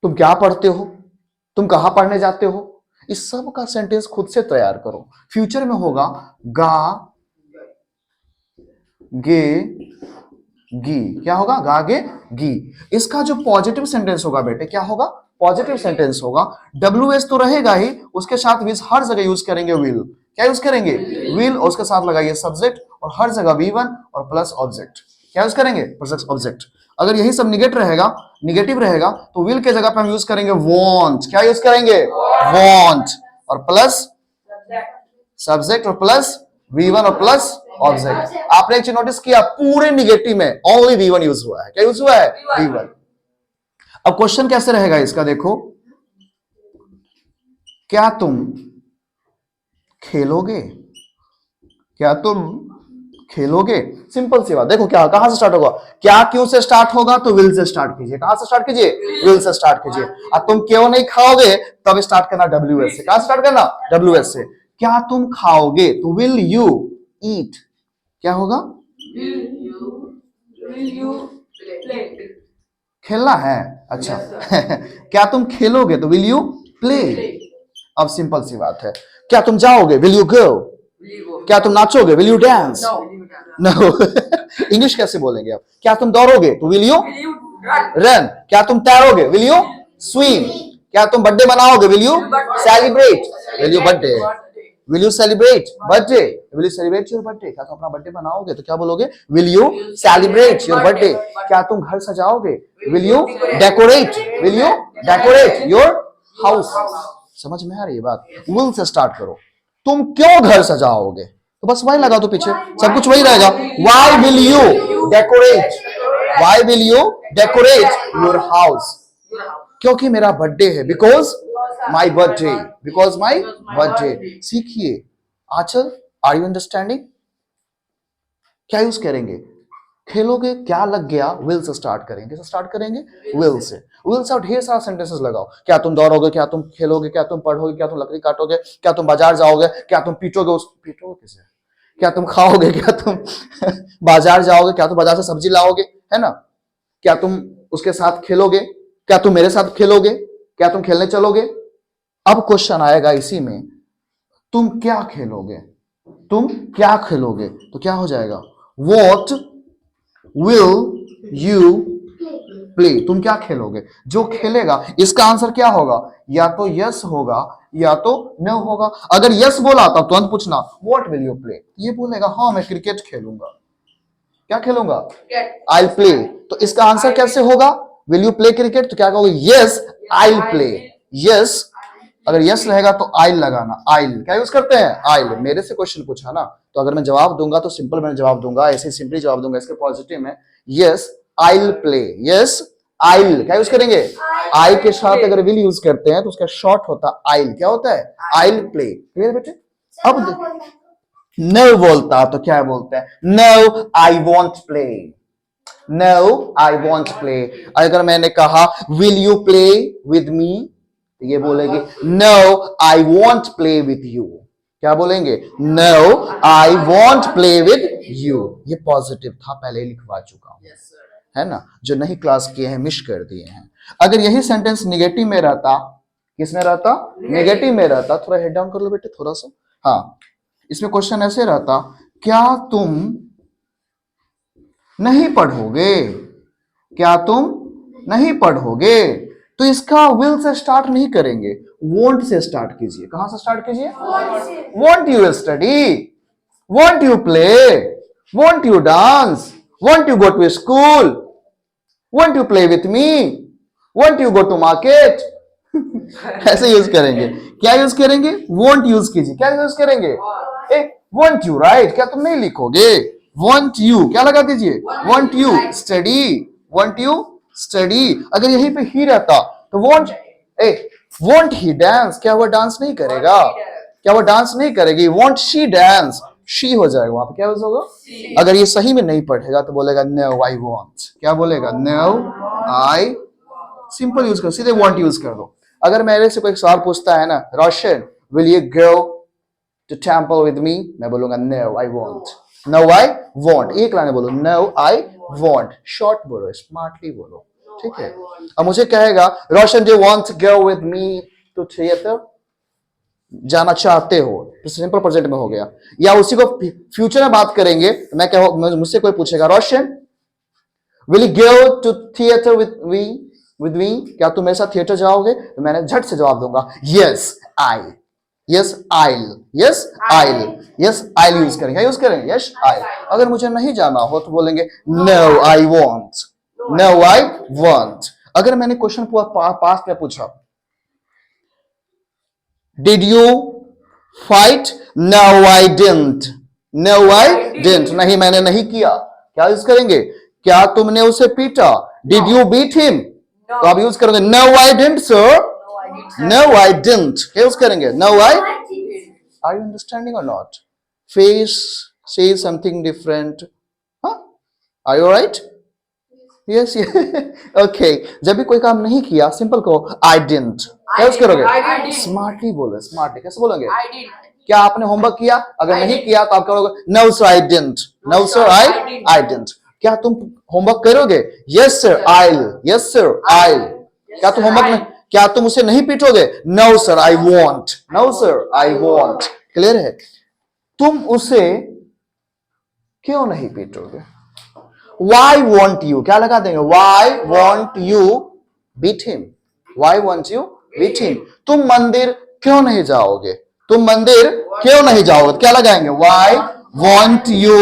तुम क्या पढ़ते हो, तुम कहां पढ़ने जाते हो, इस सब का सेंटेंस खुद से तैयार करो। फ्यूचर में होगा गा गे गी, क्या होगा, गा गे गी। इसका जो पॉजिटिव सेंटेंस होगा बेटे, क्या होगा, पॉजिटिव सेंटेंस होगा। WS तो रहेगा ही, उसके साथ विल हर जगह यूज करेंगे। विल क्या यूज करेंगे, विल, और उसके साथ लगाइए सब्जेक्ट, और हर जगह V1 और प्लस ऑब्जेक्ट। क्या यूज करेंगे, प्लस ऑब्जेक्ट। अगर यही सब निगेटिव रहेगा तो विल के जगह पे हम यूज करेंगे वॉन्ट। क्या यूज करेंगे, वॉन्ट, और प्लस सब्जेक्ट, और प्लस V1 और प्लस ऑब्जेक्ट। आपने एक चीज नोटिस किया, पूरे निगेटिव में ओनली V1 यूज हुआ है। क्या यूज हुआ है, V1। अब क्वेश्चन कैसे रहेगा इसका, देखो, क्या तुम खेलोगे, क्या तुम खेलोगे, सिंपल सी बात। देखो क्या, कहां से स्टार्ट होगा, क्या क्यों से स्टार्ट होगा, तो विल से स्टार्ट कीजिए। कहां से स्टार्ट कीजिए, विल से स्टार्ट कीजिए। अब तुम क्यों नहीं खाओगे, तब स्टार्ट करना WS से। कहां से स्टार्ट करना, WS से। क्या तुम खाओगे, तो विल यू ईट, क्या होगा, Will you play? खेलना है, अच्छा। क्या तुम खेलोगे, तो विल यू प्ले। अब सिंपल सी बात है, क्या तुम जाओगे, will you go. Will you go? क्या तुम नाचोगे, will you dance. No. Will you dance? No English कैसे बोलेंगे आप, क्या तुम दौड़ोगे, तो will you Will you run? Run. क्या तुम तैरोगे, विल यू स्विम। क्या तुम बर्थडे मनाओगे, will you celebrate, will you birthday, will you celebrate birthday, will you celebrate your birthday. क्या तुम अपना बर्थडे मनाओगे, तो क्या बोलोगे, will you celebrate your birthday. क्या तुम घर सजाओगे, will you decorate, will you decorate your house. समझ में आ रही है बात, विल से स्टार्ट करो। तुम क्यों घर सजाओगे, तो बस वाई लगा दो पीछे, सब कुछ वही रहेगा। Why will you decorate, why will you decorate your house, क्योंकि मेरा बर्थडे है, because my birthday, because my birthday. सीखिए आचल, आर यू अंडरस्टैंडिंग। क्या यूज करेंगे, खेलोगे, क्या लग गया, विल से स्टार्ट करेंगे, विल से। विल से ढेर सारा सेंटेंसेस लगाओ। क्या तुम दौड़ोगे, क्या तुम खेलोगे, क्या तुम पढ़ोगे, क्या तुम लकड़ी काटोगे, क्या तुम बाजार जाओगे, क्या तुम पीटोगे, पीटोगे किसे, क्या तुम खाओगे, क्या तुम बाजार जाओगे, क्या तुम बाजार से सब्जी लाओगे, है ना। क्या तुम उसके साथ खेलोगे, क्या तुम मेरे साथ खेलोगे, क्या तुम खेलने चलोगे। अब क्वेश्चन आएगा इसी में, तुम क्या खेलोगे, तुम क्या खेलोगे, तो क्या हो जाएगा, What will you play, तुम क्या खेलोगे। जो खेलेगा, इसका आंसर क्या होगा, या तो यस होगा या तो नो होगा। अगर यस बोला तब तुरंत पूछना What will you play, ये बोलेगा हाँ मैं क्रिकेट खेलूंगा। क्या खेलूंगा, I'll play। तो इसका आंसर कैसे होगा, विल यू प्ले क्रिकेट, तो क्या कहोगे, यस I'll play, यस। अगर यस रहेगा तो आइल लगाना, आइल क्या यूज करते हैं, आइल। मेरे से क्वेश्चन पूछा ना, तो अगर मैं जवाब दूंगा तो सिंपल मैं जवाब दूंगा, ऐसे सिंपली जवाब दूंगा। इसके पॉजिटिव में यस आइल प्ले, यस आइल क्या यूज करेंगे, आई के साथ अगर विल यूज करते हैं तो उसका शॉर्ट होता आइल, क्या होता है, आइल प्ले। क्लियर बेटे। अब नो बोलता तो क्या बोलते हैं? No I want play, no I want play. अगर मैंने कहा will you play with me, तो ये बोलेंगे no I want play with you. क्या बोलेंगे? No I want play with you. ये पॉजिटिव था, पहले लिखवा चुका हूं, Yes, sir. है ना, जो नहीं क्लास किए हैं मिस कर दिए हैं। अगर यही सेंटेंस निगेटिव में रहता, किस में रहता? नेगेटिव में रहता। थोड़ा हेड डाउन कर लो बेटे, थोड़ा सा। हाँ, इसमें क्वेश्चन ऐसे रहता, क्या तुम नहीं पढ़ोगे? क्या तुम नहीं पढ़ोगे? तो इसका विल से स्टार्ट नहीं करेंगे, वॉन्ट से स्टार्ट कीजिए। कहां से स्टार्ट कीजिए? Want you study, want you play, want you dance, want you go to school, want you play with me, want you go to market. ऐसे यूज करेंगे। क्या यूज करेंगे? वॉन्ट यूज कीजिए। क्या यूज करेंगे? Want you, right. क्या तुम नहीं लिखोगे? वॉन्ट यू, क्या लगा दीजिए? Want you study, want you study. अगर यहीं पे ही रहता तो वॉन्ट ही डांस, क्या वो डांस नहीं करेगा? क्या वो डांस नहीं करेगी? वॉन्ट शी डांस, शी हो जाएगा वहां पे। क्या होगा? अगर ये सही में नहीं पढ़ेगा तो बोलेगा नो आई वॉन्ट। क्या बोलेगा? नो आई। सिंपल यूज करो, सीधे वॉन्ट यूज कर दो। अगर मेरे से कोई सवाल पूछता है ना, Roshan will you go to temple with me, मैं बोलूंगा no I want, no I want. एक लाइन बोलो, नो आई वॉन्ट। शॉर्ट बोलो, स्मार्टली बोलो, ठीक है। अब मुझे कहेगा Roshan do want go with me to theatre, जाना चाहते हो, तो सिंपल प्रेजेंट में हो गया। या उसी को फ्यूचर में बात करेंगे, मैं क्या, मुझसे कोई पूछेगा Roshan will you go to theatre with me, क्या तुम मेरे साथ थिएटर जाओगे? तो मैंने झट से जवाब दूंगा yes I, yes I'll, yes I'll, yes I'll use करेंगे। क्या यूज करेंगे? Yes I'll. अगर मुझे नहीं जाना हो तो बोलेंगे no I want, no I want. अगर मैंने क्वेश्चन पास्ट में पूछा did you fight, no I didn't, no I didn't, नहीं मैंने नहीं किया। क्या यूज करेंगे? क्या तुमने उसे पीटा? Did you beat him? तो आप यूज करेंगे no I didn't sir, no I didn't. क्या यूज करेंगे? No I. Are you understanding और नॉट? फेस से something different. Are you right? Yes, okay. जब भी कोई काम नहीं किया, सिंपल कहो आई डिडंट। क्या यूज करोगे? स्मार्टली बोलो, स्मार्टली। कैसे बोलोगे? I did. क्या आपने होमवर्क किया? अगर नहीं किया तो आप कहोगे no sir I didn't, no sir I didn't. क्या तुम होमवर्क करोगे? Yes sir I'll, yes sir I'll. क्या तुम होमवर्क में, क्या तुम उसे नहीं पीटोगे? No sir I want, no sir I want. Clear है? तुम उसे क्यों नहीं पीटोगे? वाई वॉन्ट यू, क्या लगा देंगे? Why want you beat him, why want you beat him. तुम मंदिर क्यों नहीं जाओगे? तुम मंदिर क्यों नहीं जाओगे? क्या लगाएंगे? Why want you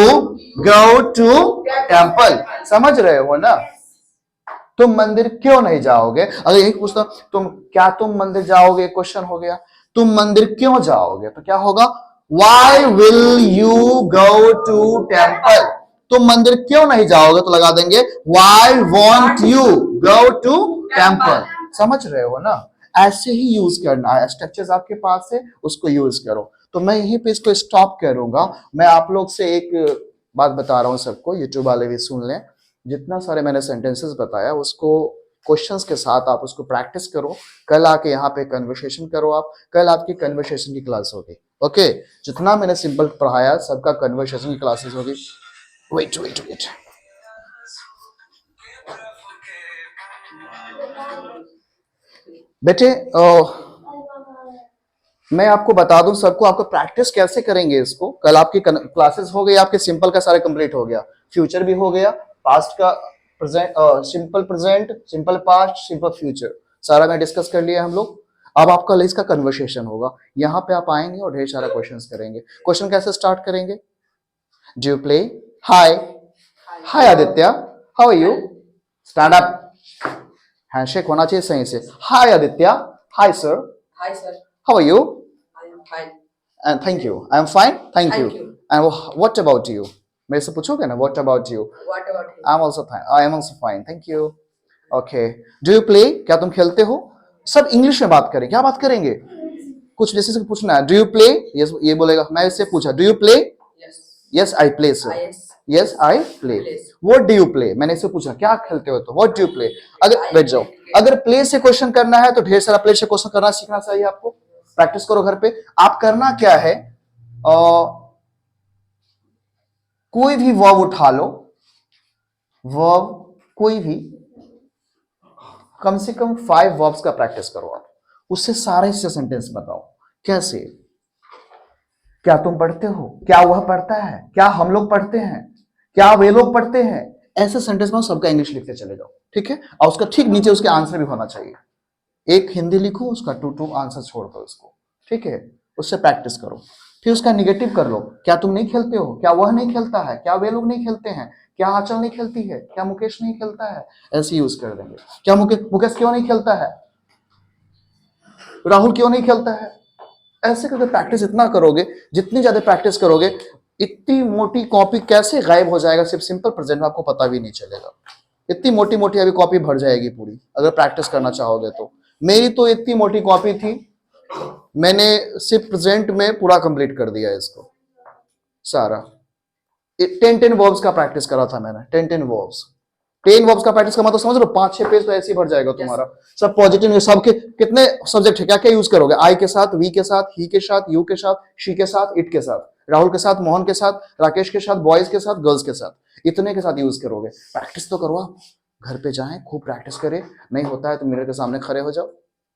go to temple. समझ रहे हो ना? तुम मंदिर क्यों नहीं जाओगे? अगर यही पूछता क्या तुम मंदिर जाओगे, क्वेश्चन हो गया। तुम मंदिर क्यों जाओगे तो क्या होगा? Why will you go to temple. तुम मंदिर क्यों नहीं जाओगे तो लगा देंगे why want you go to temple. समझ रहे हो ना? ऐसे ही यूज करना है, स्ट्रक्चर्स आपके पास है उसको यूज करो। तो मैं यहीं पे इसको स्टॉप करूंगा। मैं आप लोग से एक बात बता रहा हूं, सबको यूट्यूब वाले भी सुन लें। जितना सारे मैंने सेंटेंसेस बताया उसको क्वेश्चंस के साथ आप उसको प्रैक्टिस करो। कल आके यहाँ पे कन्वर्सेशन करो। आप कल आपकी कन्वर्सेशन की क्लास होगी। ओके, जितना मैंने सिंपल पढ़ाया सबका कन्वर्सेशन की क्लासेस होगी। वेट वेट वेट, बेटे मैं आपको बता दूं सबको, आपको प्रैक्टिस कैसे करेंगे इसको। कल आपकी क्लासेस हो गई, आपके सिंपल का सारा कंप्लीट हो गया, फ्यूचर भी हो गया, पास्ट का present, simple present, simple past, simple future, सारा मैं डिस्कस कर लिया हम लोग। अब आपका इसका कन्वर्सेशन होगा। यहाँ पे आप आएंगे और ढेर सारा क्वेश्चंस करेंगे। क्वेश्चन कैसे स्टार्ट करेंगे? Do you play? Hi, hi Aditya, how are you? Stand up, handshake होना चाहिए सही से। Hi Aditya, hi sir, Hi, sir. How are you? I am fine. And thank you, I am fine, thank you. Thank you. And what about you? मेरे से पूछोगे ना what about you? What about him? I am also fine, I am also fine, thank you. Okay, do you play? क्या तुम खेलते हो? सब इंग्लिश में बात करें। क्या बात करेंगे? कुछ जैसे से पूछना है, डू यू प्ले? ये बोलेगा। मैं इससे पूछा do you play? Yes I play sir, Yes. Yes I play. Plays. What do you play, मैंने इससे पूछा क्या खेलते हो, तो व्हाट डू यू प्ले। अगर बैठ जाओ, अगर प्ले से क्वेश्चन करना है तो ढेर सारा प्ले से क्वेश्चन करना सीखना चाहिए आपको। प्रैक्टिस करो घर पे। आप करना क्या है, कोई भी वर्ब उठा लो, वर्ब कोई भी, कम से कम 5 वर्ब्स का प्रैक्टिस करो आप, उससे सारे से सेंटेंस बताओ। कैसे, क्या तुम पढ़ते हो, क्या वह पढ़ता है, क्या हम लोग पढ़ते हैं, क्या वे लोग पढ़ते हैं, ऐसे सेंटेंस में सबका इंग्लिश लिखते चले जाओ, ठीक है। और उसका ठीक नीचे उसके आंसर भी होना चाहिए। एक हिंदी लिखो, उसका 2 आंसर छोड़ दो उसको, ठीक है। उससे प्रैक्टिस करो। फिर उसका निगेटिव कर लो, क्या तुम नहीं खेलते हो, क्या वह नहीं खेलता है, क्या वे लोग नहीं खेलते हैं, क्या आंचल नहीं खेलती है, क्या मुकेश नहीं खेलता है, ऐसे यूज कर देंगे। क्या मुकेश क्यों नहीं खेलता है, राहुल क्यों नहीं खेलता है, ऐसे करके प्रैक्टिस इतना करोगे, जितनी ज्यादा प्रैक्टिस करोगे, इतनी मोटी कॉपी कैसे गायब हो जाएगा सिर्फ सिंपल प्रेजेंट में, आपको पता भी नहीं चलेगा। इतनी मोटी मोटी अभी कॉपी भर जाएगी पूरी, अगर प्रैक्टिस करना चाहोगे तो। मेरी तो इतनी मोटी कॉपी थी, मैंने सिर्फ प्रेजेंट में पूरा कंप्लीट कर दिया इसको सारा। 10 वर्ब्स का प्रैक्टिस करा था मैंने, 10 वर्ब्स। 10 वर्ब्स का प्रैक्टिस का मतलब समझ लो 5-6 पेज तो ऐसे ही भर जाएगा तुम्हारा। सब पॉजिटिव, सबके कितने सब्जेक्ट है, क्या क्या यूज करोगे, आई के साथ, वी के साथ, ही के साथ, यू के साथ, शी के साथ, इट के साथ, राहुल के साथ, मोहन के साथ, राकेश के साथ, बॉयज के साथ, गर्ल्स के साथ, इतने के साथ यूज करोगे। प्रैक्टिस तो करो आप, घर पे जाएं, खूब प्रैक्टिस करें। नहीं होता है तो मिरर के सामने खड़े हो जाओ।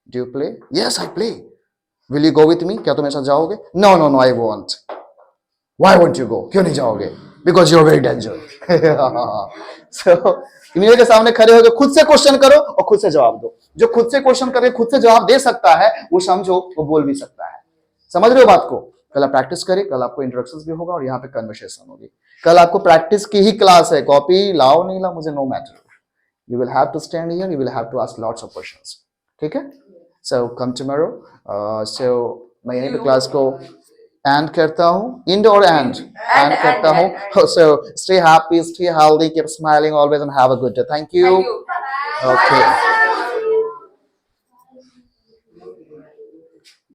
Do you play, yes I play. Will you go with me, क्या तुम मेरे साथ जाओगे, no no no I want. Why won't you go, क्यों नहीं जाओगे, because you are very danger. So mirror के सामने खड़े होकर खुद से क्वेश्चन करो और खुद से जवाब दो। जो खुद से क्वेश्चन करके खुद से जवाब दे सकता है, वो समझो, वो बोल भी सकता है। समझ रहे हो बात को। कल आप प्रैक्टिस करें, कल आपको इंट्रोडक्शन भी होगा और यहाँ पे कन्वर्सेशन होगी। कल आपको प्रैक्टिस की ही क्लास है, कॉपी लाओ नहीं लाओ मुझे no matter. You will have to stand here, you will have to ask lots of questions, ठीक है। सो कम टुमारो। सो मैं यहीं पे क्लास को एंड करता हूँ, इंड और एंड करता हूँ। So stay happy, stay healthy, keep smiling always and have a good day. Thank you. Thank you. Okay.